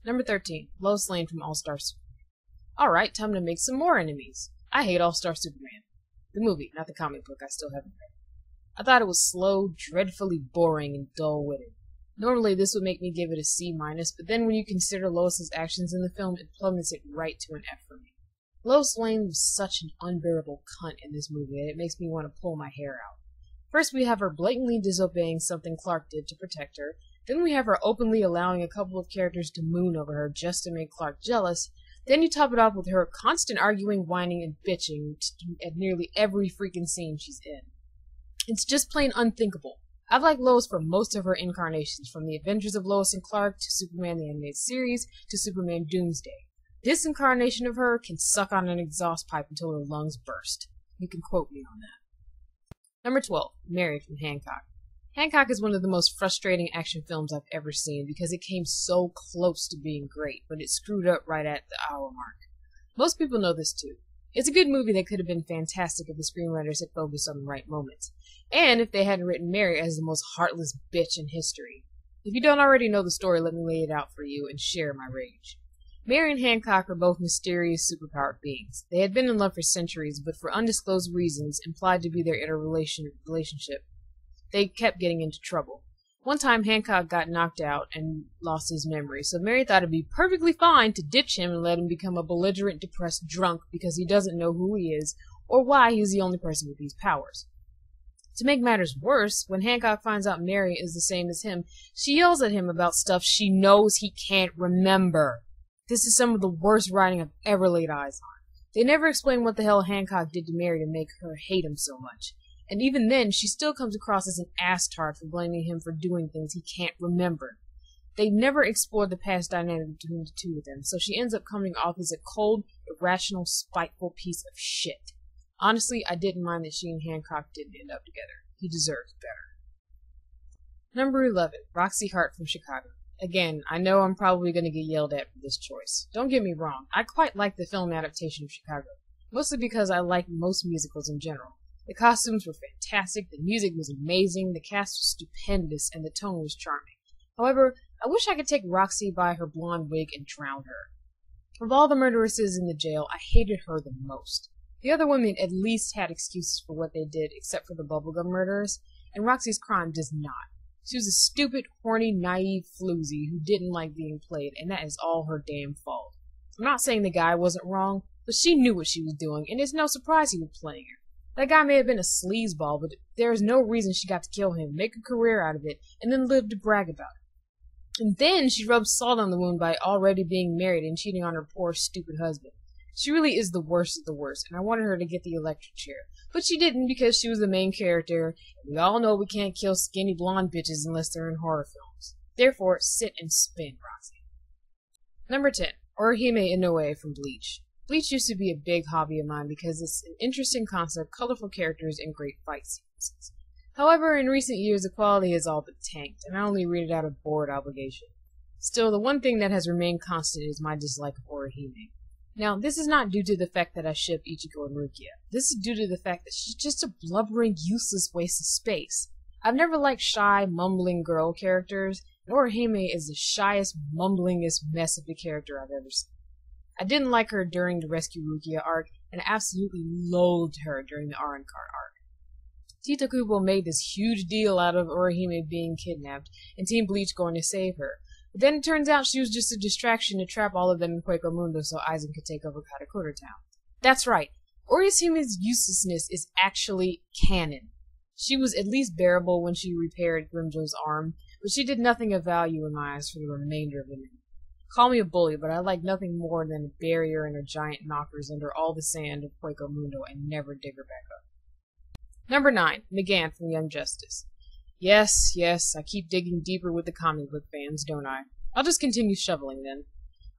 Number 13. Lois Lane from All-Star Superman. Alright, time to make some more enemies. I hate All-Star Superman. The movie, not the comic book, I still haven't read. I thought it was slow, dreadfully boring, and dull-witted. Normally this would make me give it a C-, but then when you consider Lois's actions in the film, it plummets it right to an F for me. Lois Lane was such an unbearable cunt in this movie that it makes me want to pull my hair out. First we have her blatantly disobeying something Clark did to protect her, then we have her openly allowing a couple of characters to moon over her just to make Clark jealous, then you top it off with her constant arguing, whining, and bitching at nearly every freaking scene she's in. It's just plain unthinkable. I've liked Lois for most of her incarnations, from the Adventures of Lois and Clark, to Superman the Animated Series, to Superman Doomsday. This incarnation of her can suck on an exhaust pipe until her lungs burst. You can quote me on that. Number 12. Mary from Hancock. Hancock is one of the most frustrating action films I've ever seen because it came so close to being great, but it screwed up right at the hour mark. Most people know this too. It's a good movie that could have been fantastic if the screenwriters had focused on the right moments, and if they hadn't written Mary as the most heartless bitch in history. If you don't already know the story, let me lay it out for you and share my rage. Mary and Hancock are both mysterious, superpowered beings. They had been in love for centuries, but for undisclosed reasons, implied to be their relationship, they kept getting into trouble. One time, Hancock got knocked out and lost his memory, so Mary thought it'd be perfectly fine to ditch him and let him become a belligerent, depressed drunk because he doesn't know who he is or why he's the only person with these powers. To make matters worse, when Hancock finds out Mary is the same as him, she yells at him about stuff she knows he can't remember. This is some of the worst writing I've ever laid eyes on. They never explain what the hell Hancock did to Mary to make her hate him so much. And even then, she still comes across as an ass-tart for blaming him for doing things he can't remember. They never explored the past dynamic between the two of them, so she ends up coming off as a cold, irrational, spiteful piece of shit. Honestly, I didn't mind that she and Hancock didn't end up together. He deserves better. Number 11. Roxy Hart from Chicago. Again, I know I'm probably going to get yelled at for this choice. Don't get me wrong, I quite like the film adaptation of Chicago, mostly because I like most musicals in general. The costumes were fantastic, the music was amazing, the cast was stupendous, and the tone was charming. However, I wish I could take Roxy by her blonde wig and drown her. Of all the murderesses in the jail, I hated her the most. The other women at least had excuses for what they did, except for the bubblegum murderers, and Roxy's crime does not. She was a stupid, horny, naive floozy who didn't like being played, and that is all her damn fault. I'm not saying the guy wasn't wrong, but she knew what she was doing, and it's no surprise he was playing her. That guy may have been a sleazeball, but there is no reason she got to kill him, make a career out of it, and then live to brag about it. And then she rubbed salt on the wound by already being married and cheating on her poor, stupid husband. She really is the worst of the worst, and I wanted her to get the electric chair. But she didn't because she was the main character, and we all know we can't kill skinny blonde bitches unless they're in horror films. Therefore, sit and spin, Roxy. Number 10. Orihime Inoue from Bleach. Bleach used to be a big hobby of mine because it's an interesting concept, colorful characters, and great fight sequences. However, in recent years, the quality has all but tanked, and I only read it out of bored obligation. Still, the one thing that has remained constant is my dislike of Orihime. Now, this is not due to the fact that I ship Ichigo and Rukia. This is due to the fact that she's just a blubbering, useless waste of space. I've never liked shy, mumbling girl characters, and Orihime is the shyest, mumblingest mess of a character I've ever seen. I didn't like her during the Rescue Rukia arc, and I absolutely loathed her during the Arancard arc. Tita Kubo made this huge deal out of Orihime being kidnapped, and Team Bleach going to save her. But then it turns out she was just a distraction to trap all of them in Quaker Mundo so Aizen could take over Katakura Town. That's right, Orihime's uselessness is actually canon. She was at least bearable when she repaired Grimjo's arm, but she did nothing of value in my eyes for the remainder of the movie. Call me a bully, but I like nothing more than a barrier and her giant knockers under all the sand of Quaker Mundo and never dig her back up. Number 9. McGann from Young Justice. Yes, I keep digging deeper with the comic book fans, don't I? I'll just continue shoveling then.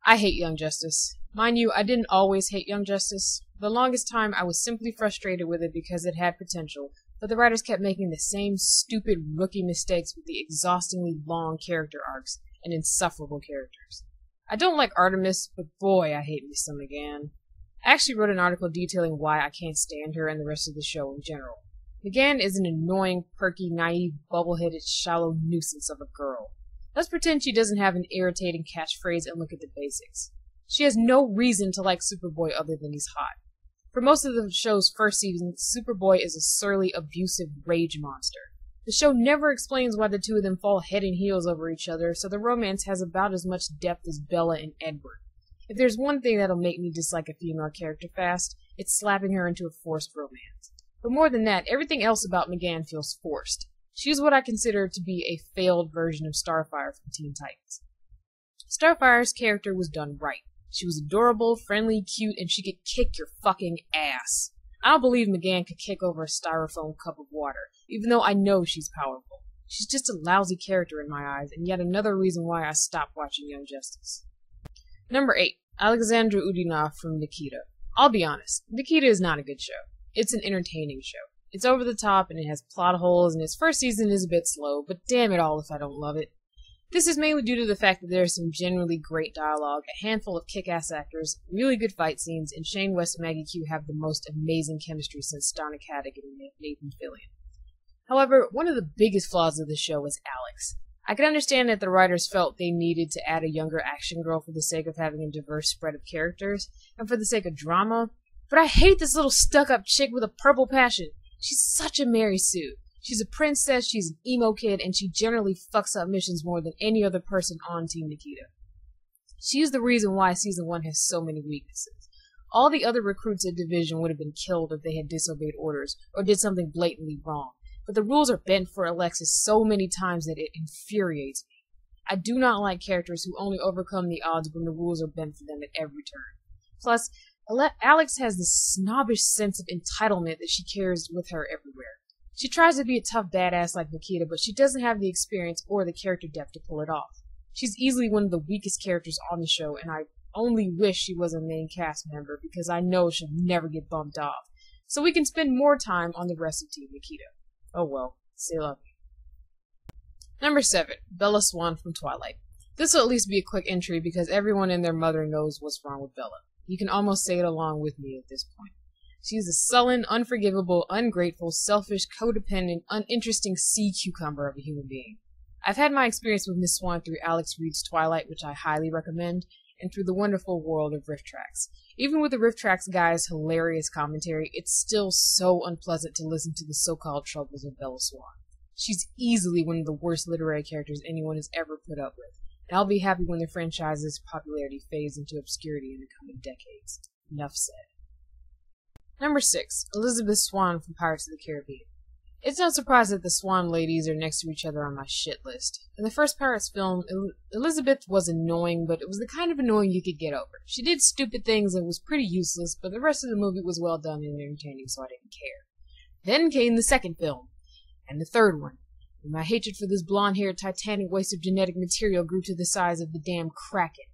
I hate Young Justice. Mind you, I didn't always hate Young Justice. For the longest time, I was simply frustrated with it because it had potential, but the writers kept making the same stupid rookie mistakes with the exhaustingly long character arcs and insufferable characters. I don't like Artemis, but boy, I hate me some McGann. I actually wrote an article detailing why I can't stand her and the rest of the show in general. McGann is an annoying, perky, naive, bubble-headed, shallow nuisance of a girl. Let's pretend she doesn't have an irritating catchphrase and look at the basics. She has no reason to like Superboy other than he's hot. For most of the show's first season, Superboy is a surly, abusive rage monster. The show never explains why the two of them fall head and heels over each other, so the romance has about as much depth as Bella and Edward. If there's one thing that'll make me dislike a female character fast, it's slapping her into a forced romance. But more than that, everything else about M'gann feels forced. She's what I consider to be a failed version of Starfire from Teen Titans. Starfire's character was done right. She was adorable, friendly, cute, and she could kick your fucking ass. I don't believe M'gann could kick over a styrofoam cup of water, even though I know she's powerful. She's just a lousy character in my eyes, and yet another reason why I stopped watching Young Justice. Number 8. Alexandra Udinov from Nikita. I'll be honest, Nikita is not a good show. It's an entertaining show. It's over the top, and it has plot holes, and its first season is a bit slow, but damn it all if I don't love it. This is mainly due to the fact that there is some generally great dialogue, a handful of kick-ass actors, really good fight scenes, and Shane West and Maggie Q have the most amazing chemistry since Donna Caddick and Nathan Fillion. However, one of the biggest flaws of the show is Alex. I can understand that the writers felt they needed to add a younger action girl for the sake of having a diverse spread of characters, and for the sake of drama, but I hate this little stuck-up chick with a purple passion. She's such a Mary Sue. She's a princess, she's an emo kid, and she generally fucks up missions more than any other person on Team Nikita. She's the reason why Season 1 has so many weaknesses. All the other recruits at Division would have been killed if they had disobeyed orders, or did something blatantly wrong. But the rules are bent for Alexis so many times that it infuriates me. I do not like characters who only overcome the odds when the rules are bent for them at every turn. Plus, Alex has this snobbish sense of entitlement that she carries with her everywhere. She tries to be a tough badass like Nikita, but she doesn't have the experience or the character depth to pull it off. She's easily one of the weakest characters on the show, and I only wish she was a main cast member because I know she'll never get bumped off, so we can spend more time on the rest of Team Nikita. Oh well, say love me. Number 7. Bella Swan from Twilight. This will at least be a quick entry because everyone and their mother knows what's wrong with Bella. You can almost say it along with me at this point. She's a sullen, unforgivable, ungrateful, selfish, codependent, uninteresting sea cucumber of a human being. I've had my experience with Miss Swan through Alex Reid's Twilight, which I highly recommend, and through the wonderful world of Rift Tracks. Even with the Rift Tracks guys' hilarious commentary, it's still so unpleasant to listen to the so-called troubles of Bella Swan. She's easily one of the worst literary characters anyone has ever put up with, and I'll be happy when the franchise's popularity fades into obscurity in the coming decades. Enough said. Number 6. Elizabeth Swan from Pirates of the Caribbean. It's no surprise that the Swan ladies are next to each other on my shit list. In the first Pirates film, Elizabeth was annoying, but it was the kind of annoying you could get over. She did stupid things and was pretty useless, but the rest of the movie was well done and entertaining, so I didn't care. Then came the second film, and the third one, and my hatred for this blonde-haired titanic waste of genetic material grew to the size of the damn Kraken.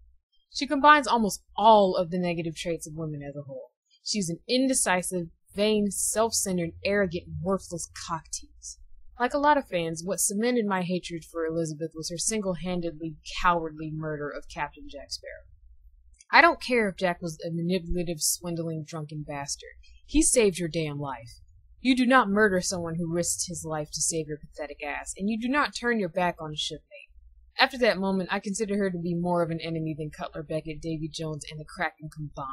She combines almost all of the negative traits of women as a whole. She's an indecisive, vain, self-centered, arrogant, worthless cocktease. Like a lot of fans, what cemented my hatred for Elizabeth was her single-handedly cowardly murder of Captain Jack Sparrow. I don't care if Jack was a manipulative, swindling, drunken bastard. He saved your damn life. You do not murder someone who risked his life to save your pathetic ass, and you do not turn your back on a shipmate. After that moment, I consider her to be more of an enemy than Cutler Beckett, Davy Jones, and the Kraken combined.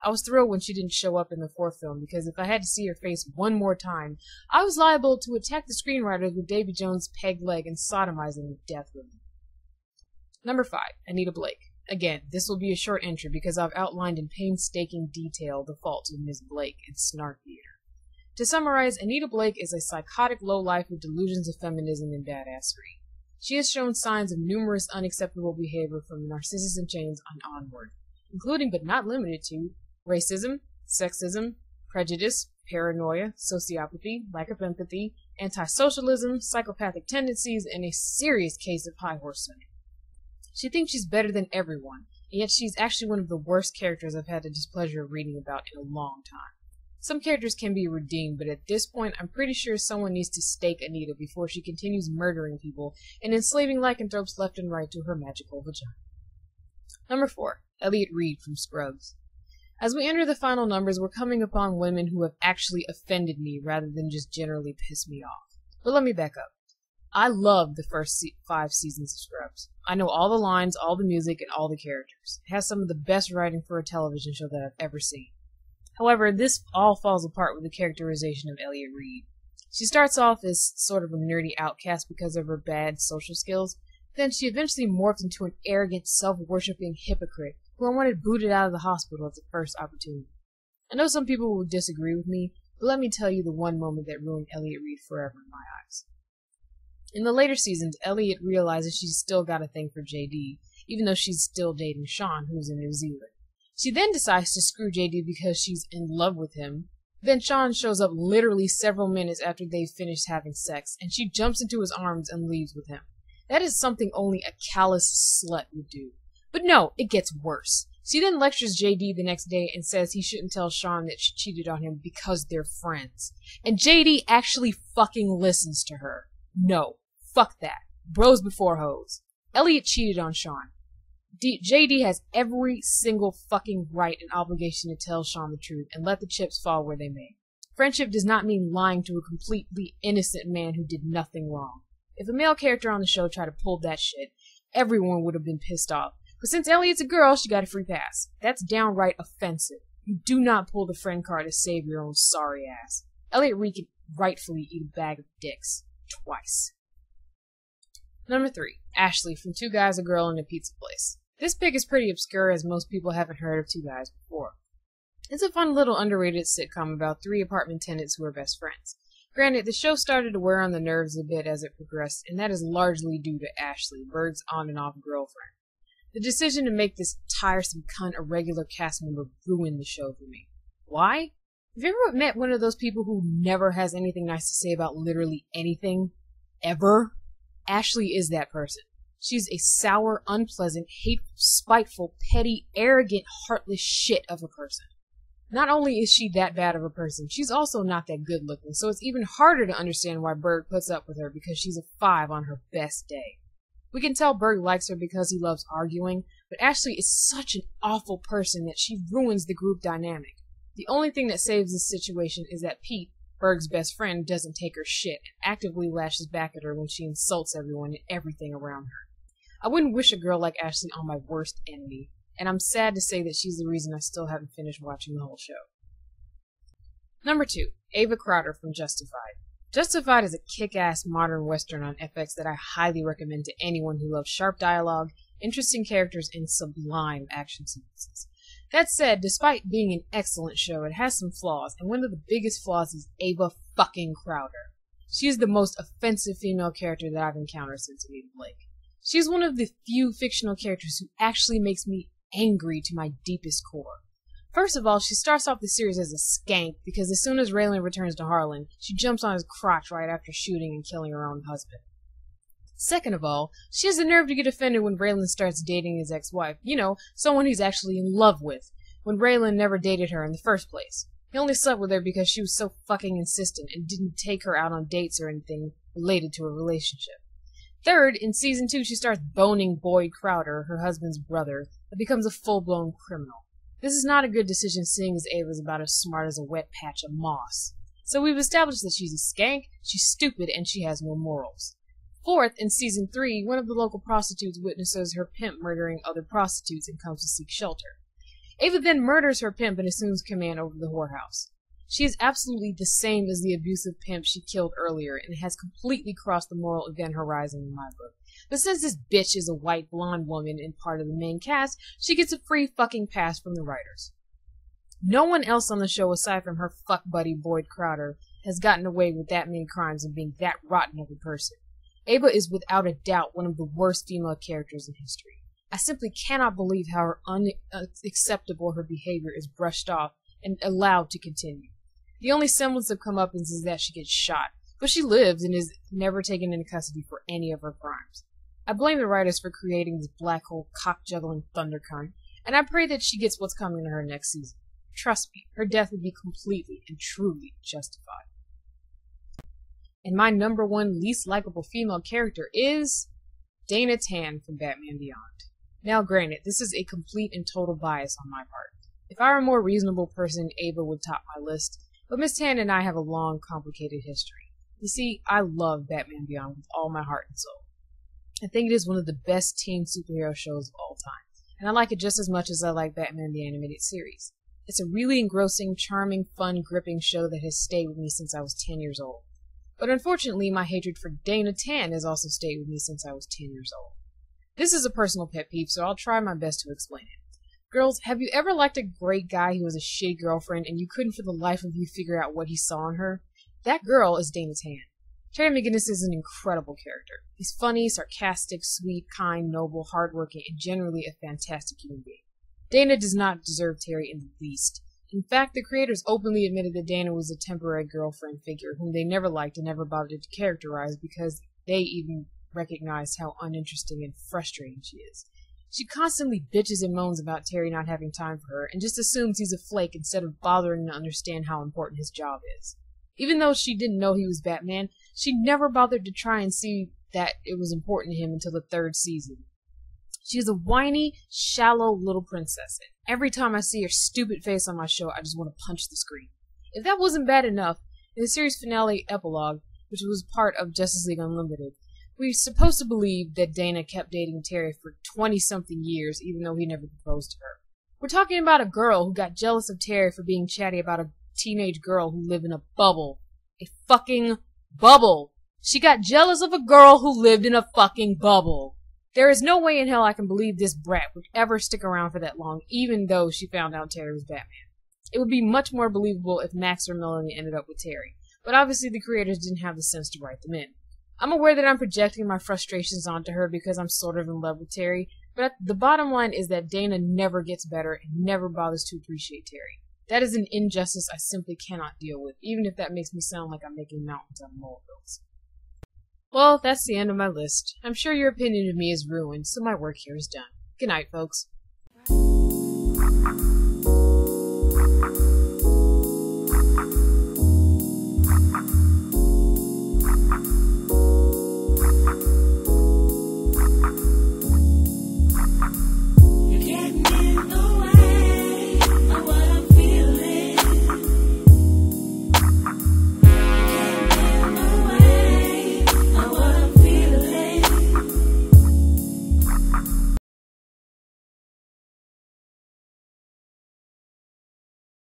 I was thrilled when she didn't show up in the fourth film, because if I had to see her face one more time, I was liable to attack the screenwriters with Davy Jones' peg leg and sodomize them to death with them. Number 5. Anita Blake. Again, this will be a short entry because I've outlined in painstaking detail the faults of Ms. Blake in Snark Theater. To summarize, Anita Blake is a psychotic lowlife with delusions of feminism and badassery. She has shown signs of numerous unacceptable behavior from Narcissus in Chains on onward, including but not limited to racism, sexism, prejudice, paranoia, sociopathy, lack of empathy, anti-socialism, psychopathic tendencies, and a serious case of high horse swimming. She thinks she's better than everyone, and yet she's actually one of the worst characters I've had the displeasure of reading about in a long time. Some characters can be redeemed, but at this point I'm pretty sure someone needs to stake Anita before she continues murdering people and enslaving lycanthropes left and right to her magical vagina. Number 4. Elliot Reid from Scrubs. As we enter the final numbers, we're coming upon women who have actually offended me rather than just generally pissed me off. But let me back up. I love the first 5 seasons of Scrubs. I know all the lines, all the music, and all the characters. It has some of the best writing for a television show that I've ever seen. However, this all falls apart with the characterization of Elliot Reid. She starts off as sort of a nerdy outcast because of her bad social skills, then she eventually morphs into an arrogant, self-worshipping hypocrite who I wanted booted out of the hospital at the first opportunity. I know some people will disagree with me, but let me tell you the one moment that ruined Elliot Reid forever in my eyes. In the later seasons, Elliot realizes she's still got a thing for JD, even though she's still dating Sean, who's in New Zealand. She then decides to screw JD because she's in love with him. Then Sean shows up literally several minutes after they've finished having sex, and she jumps into his arms and leaves with him. That is something only a callous slut would do. But no, it gets worse. She then lectures JD the next day and says he shouldn't tell Sean that she cheated on him because they're friends. And JD actually fucking listens to her. No, fuck that. Bros before hoes. Elliot cheated on Sean. JD has every single fucking right and obligation to tell Sean the truth and let the chips fall where they may. Friendship does not mean lying to a completely innocent man who did nothing wrong. If a male character on the show tried to pull that shit, everyone would have been pissed off. But since Elliot's a girl, she got a free pass. That's downright offensive. You do not pull the friend card to save your own sorry ass. Elliot Reid could rightfully eat a bag of dicks. Twice. Number 3. Ashley from Two Guys, a Girl, and a Pizza Place. This pick is pretty obscure as most people haven't heard of Two Guys before. It's a fun little underrated sitcom about 3 apartment tenants who are best friends. Granted, the show started to wear on the nerves a bit as it progressed, and that is largely due to Ashley, Berg's on and off girlfriend. The decision to make this tiresome cunt a regular cast member ruined the show for me. Why? Have you ever met one of those people who never has anything nice to say about literally anything? Ever? Ashley is that person. She's a sour, unpleasant, hateful, spiteful, petty, arrogant, heartless shit of a person. Not only is she that bad of a person, she's also not that good looking, so it's even harder to understand why Berg puts up with her because she's a 5 on her best day. We can tell Berg likes her because he loves arguing, but Ashley is such an awful person that she ruins the group dynamic. The only thing that saves this situation is that Pete, Berg's best friend, doesn't take her shit and actively lashes back at her when she insults everyone and everything around her. I wouldn't wish a girl like Ashley on my worst enemy, and I'm sad to say that she's the reason I still haven't finished watching the whole show. Number 2. Ava Crowder from Justified. Justified is a kick-ass modern western on FX that I highly recommend to anyone who loves sharp dialogue, interesting characters, and sublime action sequences. That said, despite being an excellent show, it has some flaws, and one of the biggest flaws is Ava fucking Crowder. She is the most offensive female character that I've encountered since Anita Blake. She's one of the few fictional characters who actually makes me angry to my deepest core. First of all, she starts off the series as a skank because as soon as Raylan returns to Harlan, she jumps on his crotch right after shooting and killing her own husband. Second of all, she has the nerve to get offended when Raylan starts dating his ex-wife. You know, someone he's actually in love with, when Raylan never dated her in the first place. He only slept with her because she was so fucking insistent and didn't take her out on dates or anything related to a relationship. Third, in season 2, she starts boning Boyd Crowder, her husband's brother, and becomes a full-blown criminal. This is not a good decision seeing as Ava's about as smart as a wet patch of moss. So we've established that she's a skank, she's stupid, and she has no morals. Fourth, in season 3, one of the local prostitutes witnesses her pimp murdering other prostitutes and comes to seek shelter. Ava then murders her pimp and assumes command over the whorehouse. She is absolutely the same as the abusive pimp she killed earlier and has completely crossed the moral event horizon in my book. But since this bitch is a white blonde woman and part of the main cast, she gets a free fucking pass from the writers. No one else on the show aside from her fuck buddy Boyd Crowder has gotten away with that many crimes and being that rotten of a person. Ava is without a doubt one of the worst female characters in history. I simply cannot believe how unacceptable her behavior is brushed off and allowed to continue. The only semblance of comeuppance is that she gets shot, but she lives and is never taken into custody for any of her crimes. I blame the writers for creating this black hole cock-juggling thunder cunt, and I pray that she gets what's coming to her next season. Trust me, her death would be completely and truly justified. And my number 1 least likable female character is Dana Tan from Batman Beyond. Now granted, this is a complete and total bias on my part. If I were a more reasonable person, Ava would top my list, but Miss Tan and I have a long, complicated history. You see, I love Batman Beyond with all my heart and soul. I think it is one of the best teen superhero shows of all time, and I like it just as much as I like Batman the Animated Series. It's a really engrossing, charming, fun, gripping show that has stayed with me since I was 10 years old. But unfortunately, my hatred for Dana Tan has also stayed with me since I was 10 years old. This is a personal pet peeve, so I'll try my best to explain it. Girls, have you ever liked a great guy who has a shitty girlfriend and you couldn't for the life of you figure out what he saw in her? That girl is Dana Tan. Terry McGinnis is an incredible character. He's funny, sarcastic, sweet, kind, noble, hardworking, and generally a fantastic human being. Dana does not deserve Terry in the least. In fact, the creators openly admitted that Dana was a temporary girlfriend figure whom they never liked and never bothered to characterize because they even recognized how uninteresting and frustrating she is. She constantly bitches and moans about Terry not having time for her and just assumes he's a flake instead of bothering to understand how important his job is. Even though she didn't know he was Batman, she never bothered to try and see that it was important to him until the 3rd season. She is a whiny, shallow little princess, and every time I see her stupid face on my show, I just want to punch the screen. If that wasn't bad enough, in the series finale epilogue, which was part of Justice League Unlimited, we're supposed to believe that Dana kept dating Terry for 20-something years, even though he never proposed to her. We're talking about a girl who got jealous of Terry for being chatty about a teenage girl who lived in a bubble. A fucking bubble! She got jealous of a girl who lived in a fucking bubble! There is no way in hell I can believe this brat would ever stick around for that long, even though she found out Terry was Batman. It would be much more believable if Max or Melanie ended up with Terry, but obviously the creators didn't have the sense to write them in. I'm aware that I'm projecting my frustrations onto her because I'm sort of in love with Terry, but the bottom line is that Dana never gets better and never bothers to appreciate Terry. That is an injustice I simply cannot deal with, even if that makes me sound like I'm making mountains out of molehills. Well, that's the end of my list. I'm sure your opinion of me is ruined, so my work here is done. Good night, folks.